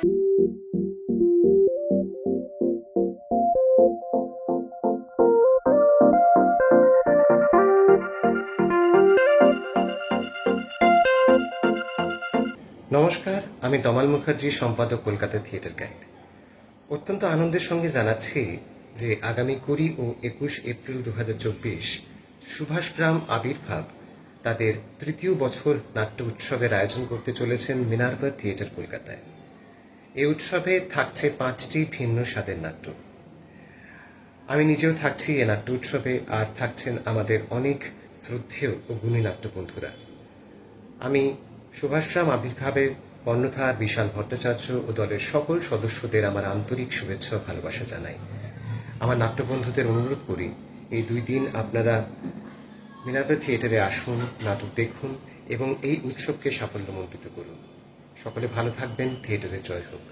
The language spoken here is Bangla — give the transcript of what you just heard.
নমস্কার, আমি তমাল মুখার্জি, সম্পাদক, কলকাতা থিয়েটার গাইড। অত্যন্ত আনন্দের সঙ্গে জানাচ্ছি যে আগামী 20 ও 21 এপ্রিল 2024 সুভাষগ্রাম আবির্ভাব তাদের তৃতীয় বছর নাট্য উৎসবের আয়োজন করতে চলেছেন মিনার্ভা থিয়েটার কলকাতায়। এই উৎসবে থাকছে 5টি ভিন্ন স্বাদের নাট্য। আমি নিজেও থাকছি এই নাট্য উৎসবে, আর থাকছেন আমাদের অনেক শ্রদ্ধেয় ও গুণী নাট্য বন্ধুরা। আমি সুভাষগ্রাম আবির্ভাবের কর্ণধার বিশাল ভট্টাচার্য ও দলের সকল সদস্যদের আমার আন্তরিক শুভেচ্ছা ও ভালোবাসা জানাই। আমার নাট্যবন্ধুদের অনুরোধ করি, এই 2 দিন আপনারা মিনার্ভা থিয়েটারে আসুন, নাটক দেখুন এবং এই উৎসবকে সাফল্যমণ্ডিত করুন। সকলে ভালো থাকবেন। থিয়েটারের জয় হোক।